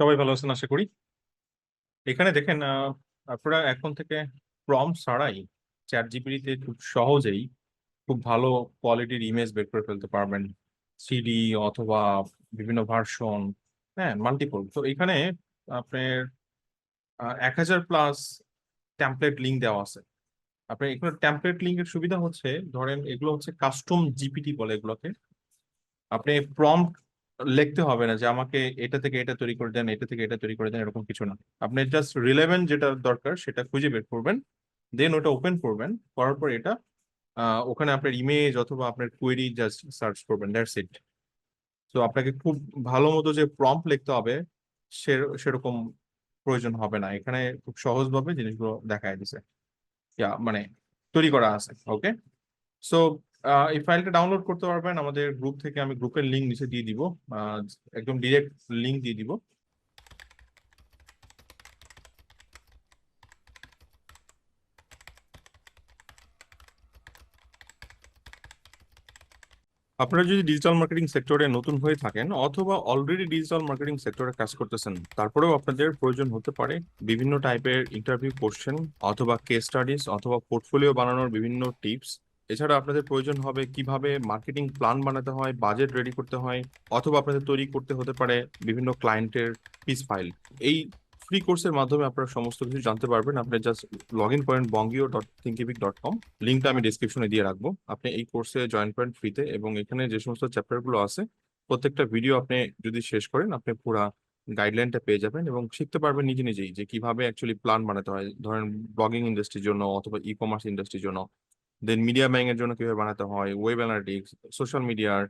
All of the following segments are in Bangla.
সবাই ভালো আছেন আশা করি। এখানে দেখেন আপনারা এখন থেকে প্রম্পট ছাড়াই চ্যাট জিপিটিতে খুব সহজেই খুব ভালো কোয়ালিটির ইমেজ বের করে ফেলতে পারবেন। সিডি অথবা বিভিন্ন ভার্সন, হ্যাঁ, মাল্টিপল। তো এখানে আপনার 1000+ টেমপ্লেট লিঙ্ক দেওয়া আছে। আপনার এখানে টেমপ্লেট লিঙ্কের সুবিধা হচ্ছে, ধরেন এগুলো হচ্ছে কাস্টম জিপিটি বলে এগুলোকে। আপনি প্রম্পট লিখতে হবে না যে আমাকে এটা থেকে এটা তৈরি করে দেন, এটা থেকে এটা তৈরি করে দেন, এরকম কিছু না। আপনি জাস্ট রিলেভেন্ট যেটা দরকার সেটা খুঁজে বের করবেন, দেন ওটা ওপেন করবেন, করার পর এটা ওখানে আপনার ইমেজ অথবা আপনার কোয়েরি জাস্ট সার্চ করবেন, দ্যাটস ইট। তো আপনাকে খুব ভালো মতো যে প্রম্পট লিখতে হবে সেরকম প্রয়োজন হবে না। এখানে খুব সহজভাবে জিনিসগুলো দেখায় দিছে, মানে তৈরি করা আছে। ওকে, সো এই ফাইলটা ডাউনলোড করতে পারবেন আমাদের গ্রুপ থেকে। আমি গ্রুপের লিংক নিচে দিয়ে দিব, আহ, একদম ডিরেক্ট লিংক দিয়ে দিব। আপনারা যদি ডিজিটাল মার্কেটিং সেক্টরে নতুন হয়ে থাকেন অথবা অলরেডি ডিজিটাল মার্কেটিং সেক্টরে কাজ করতেছেন, তারপরেও আপনাদের প্রয়োজন হতে পারে বিভিন্ন টাইপের ইন্টারভিউ কোশ্চেন অথবা কেস স্টাডিজ অথবা পোর্টফোলিও বানানোর বিভিন্ন টিপস। এছাড়া আপনাদের প্রয়োজন হবে কিভাবে মার্কেটিং প্ল্যান বানাতে হয়, বাজেট রেডি করতে হয়, অথবা আপনাদের তৈরি করতে হতে পারে বিভিন্ন ক্লায়েন্টের পিস ফাইল। এই ফ্রি কোর্সের মাধ্যমে আপনারা সমস্ত কিছু জানতে পারবেন। আপনি জাস্ট লগ ইন করেন bongio.thinkific.com, লিঙ্কটা আমি ডিসক্রিপশনে দিয়ে রাখবো। আপনি এই কোর্সে জয়েন করেন ফ্রিতে, এবং এখানে যে সমস্ত চ্যাপ্টার গুলো আছে প্রত্যেকটা ভিডিও আপনি যদি শেষ করেন আপনি পুরা গাইডলাইনটা পেয়ে যাবেন এবং শিখতে পারবেন নিজে নিজেই যে কিভাবে অ্যাকচুয়ালি প্ল্যান বানাতে হয়, ধরেন ব্লগিং ইন্ডাস্ট্রির জন্য অথবা ই কমার্স ইন্ডাস্ট্রির জন্য, দেন মিডিয়া বাইং এর জন্য কিভাবে বানাতে হয়, ওয়েব অ্যানালিটিক্স, সোশ্যাল মিডিয়ার,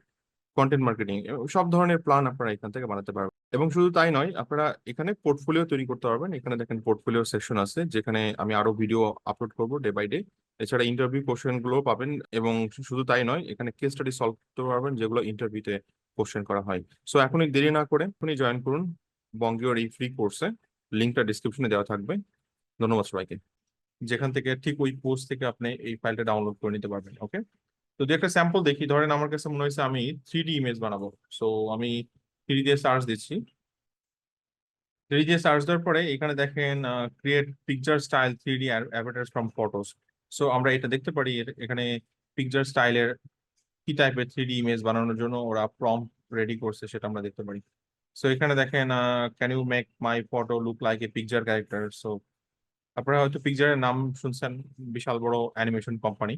কন্টেন্ট মার্কেটিং, সব ধরনের প্ল্যান আপনারা এখান থেকে বানাতে পারবেন। এবং শুধু তাই নয়, আপনারা এখানে পোর্টফোলিও তৈরি করতে পারবেন। এখানে দেখেন পোর্টফোলিও সেকশন আছে যেখানে আমি আরো ভিডিও আপলোড করব ডে বাই ডে। এছাড়া ইন্টারভিউ কোশ্চেন গুলো পাবেন, এবং শুধু তাই নয়, এখানে কেস স্টাডি সলভ করতে পারবেন যেগুলো ইন্টারভিউতে কোশ্চেন করা হয়। সো এখনই দেরি না করে এখনই জয়েন করুন বঙ্গীয়র এই ফ্রি কোর্সে। লিঙ্কটা ডিসক্রিপশনে দেওয়া থাকবে। ধন্যবাদ সবাইকে। যেখান থেকে ঠিক ওই পোস্ট থেকে আপনি এই ফাইলটা ডাউনলোড করে নিতে পারবেন। ওকে, তো যদি একটা স্যাম্পল দেখি, ধরেন আমার কাছে মনে হয়েছে আমি 3D ইমেজ বানাবো। সো আমি 3D দিয়ে সার্চ দিচ্ছি। 3D দিয়ে সার্চ দেওয়ার পরে এখানে দেখেন create picture style 3D Avatar from photos. So আমরা এটা দেখতে পারি এখানে পিকচার স্টাইলের কি টাইপের 3D ইমেজ বানানোর জন্য ওরা প্রম্পট রেডি করছে সেটা আমরা দেখতে পারি। সো এখানে দেখেন can you make my photo look like a picture character. So আপনারা হয়তো পিকচারের নাম শুনছেন, বিশাল বড় অ্যানিমেশন কোম্পানি।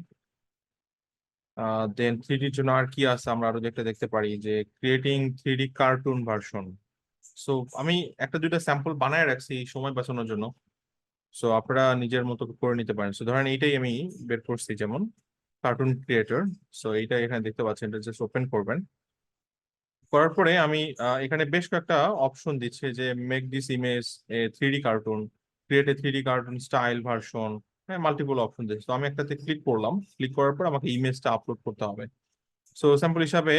দেন 3Dর জন্য আর কি আছে, আমরা আরো একটা দেখতে পারি যে creating 3D cartoon version. So আমি একটা দুইটা স্যাম্পল বানায় রাখছি এই সময় বাঁচানোর জন্য। সো আপনারা নিজের মতো করে নিতে পারেন। সো ধরেন এইটাই আমি বের করছি, যেমন কার্টুন ক্রিয়েটর। সো এইটা এখানে দেখতে পাচ্ছেন, এটা জাস্ট ওপেন করবেন। করার পরে আমি এখানে বেশ কয়েকটা অপশন দিচ্ছে যে make this image A 3D cartoon, create a 3D cartoon style version. হ্যাঁ, মাল্টিপল অপশন দিচ্ছে। তো আমি একটাতে ক্লিক করলাম, ক্লিক করার পর আমাকে ইমেজটা আপলোড করতে হবে। সো স্যাম্পল হিসাবে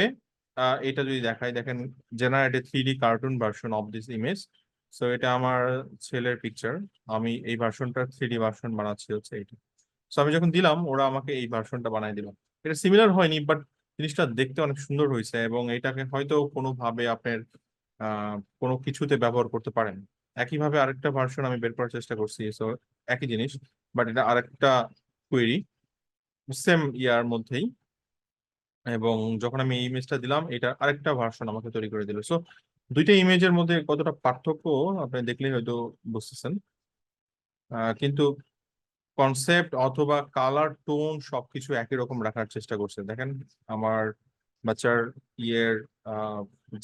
এটা যদি দেখাই, দেখেন generate A 3D cartoon version of this image. So এটা আমার ছেলের পিকচার। আমি এই ভার্সনটা 3D ভার্সন বানাচ্ছি হচ্ছে এইটা। সো আমি যখন দিলাম ওরা আমাকে এই ভার্সনটা বানাই দিল। এটা সিমিলার হয়নি, বাট জিনিসটা দেখতে অনেক সুন্দর হয়েছে, এবং এটাকে হয়তো কোনোভাবে আপনার কোনো কিছুতে ব্যবহার করতে পারেন। একইভাবে আরেকটা ভার্সন আমি বের করার চেষ্টা করছি। সো একই জিনিস, বাট এটা আরেকটা কোয়েরি, সেম ইয়ার মধ্যেই। এবং যখন আমি এই ইমেজটা দিলাম, এটা আরেকটা ভার্সন আমাকে তৈরি করে দিল। সো দুইটা ইমেজের মধ্যে কতটা পার্থক্য আপনি দেখলেই হয়তো বুঝতেছেন। কিন্তু কনসেপ্ট অথবা কালার টোন সবকিছু একই রকম রাখার চেষ্টা করছে। দেখেন আমার বাচ্চার ইয়ের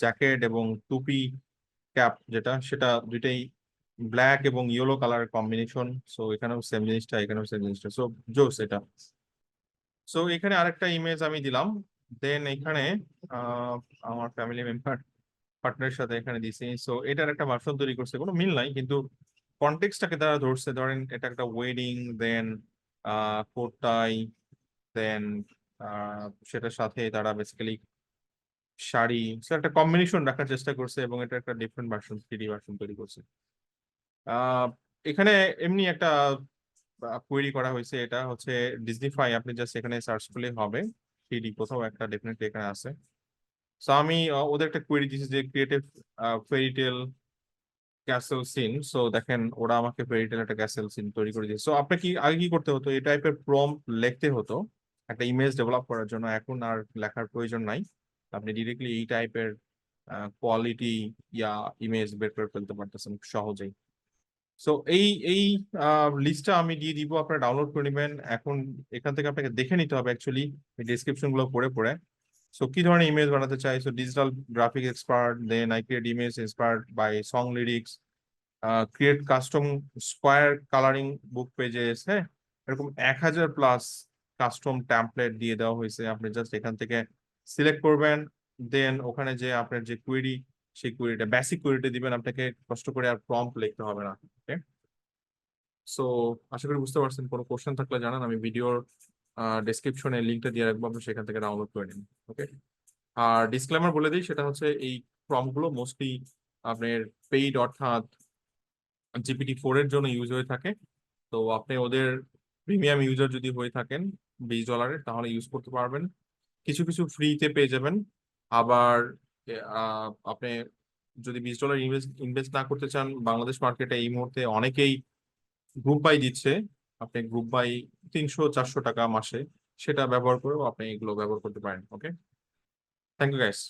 জ্যাকেট এবং টুপি, ক্যাপ যেটা, সেটা দুইটাই ব্ল্যাক এবং ইয়েলো কালার কম্বিনেশন। সো এখানেও সেম জিনিসটা, এখানেও সেম জিনিসটা। সো জোস এটা। সো এখানে আরেকটা ইমেজ আমি দিলাম। দেন এখানে আহ, আমার ফ্যামিলি মেম্বার পার্টনারের সাথে এখানে দিছি। সো এটার একটা ভার্সন তৈরি করছে, কোনো মিল নাই, কিন্তু কনটেক্সটটাকে তারা ধরছে। ধরেন এটা একটা ওয়েডিং, দেন কোট টাই, দেন সেটার সাথে তারা বেসিক্যালি শাড়ি। সো একটা কম্বিনেশন রাখার চেষ্টা করছে, এবং এটা একটা ডিফারেন্ট ভার্সন, 3D ভার্সন তৈরি করছে। আহ, এখানে এমনি একটা কোয়েরি করা হয়েছে, এটা হচ্ছে ডিজনিফাই। আপনি জাস্ট এখানে সার্চ করলে হবে, 3D কোথাও একটা ডেফিনেটলি এখানে আছে। সো আমি ওদের একটা কোয়েরি দিয়েছি যে ক্রিয়েটিভ ফেরি টেল ক্যাসেল সিন। সো দেখেন ওরা আমাকে ফেরিটেল একটা ক্যাসেল সিন তৈরি করে দিয়েছে। সো আপনাকে কি আগে কি করতে হতো, এই টাইপের প্রম্পট লিখতে হতো একটা ইমেজ ডেভেলপ করার জন্য। এখন আর লেখার প্রয়োজন নাই, আপনি ডিরেক্টলি এই টাইপের কোয়ালিটি ইয়া ইমেজ বের করে ফেলতে পারতেছেন সহজেই। সো এই এই লিস্টটা আমি দিয়ে দিব, আপনারা ডাউনলোড করে নেবেন। এখন এখান থেকে আপনাকে দেখে নিতে হবে অ্যাকচুয়ালি এই ডেসক্রিপশন গুলো পড়ে পড়ে। সো কি ধরনের ইমেজ বানাতে চাই? So digital graphic expert, then I create image inspired by song lyrics, create custom square colouring book pages, হ্যাঁ, এরকম 1000+ কাস্টম টেমপ্লেট দিয়ে দেওয়া হয়েছে। আপনি জাস্ট এখান থেকে সিলেক্ট করবেন, দেন ওখানে যে আপনার যে কোয়েরি, সেই কোয়েরিটা বেসিক কোয়েরিটা দিবেন, আপনাকে কষ্ট করে আর প্রম্পট লিখতে হবে না। ওকে, সো আশা করি বুঝতে পারছেন। কোনো কোশ্চেন থাকলে জানান, আমি ভিডিওর ডেসক্রিপশনে লিঙ্কটা দিয়ে রাখবো, আপনি সেখান থেকে ডাউনলোড করে নিন। ওকে, আর ডিসক্লেমার বলে দিই, সেটা হচ্ছে এই প্রম্পট গুলো মোস্টলি আপনার পেইড, অর্থাৎ GPT-4 এর জন্য ইউজ হয়ে থাকে। তো আপনি ওদের প্রিমিয়াম ইউজার যদি হয়ে থাকেন $20, তাহলে ইউজ করতে পারবেন। কিছু কিছু ফ্রিতে পেয়ে যাবেন। আবার আপনি যদি $20 ইনভেস্ট ইনভেস্ট না করতে চান, বাংলাদেশ মার্কেটে এই মুহূর্তে অনেকেই গ্রুপ বাই দিচ্ছে। আপনি গ্রুপ বাই 300-400 টাকা মাসে, সেটা ব্যবহার করেও আপনি এগুলো ব্যবহার করতে পারেন। ওকে, থ্যাংক ইউ গাইস।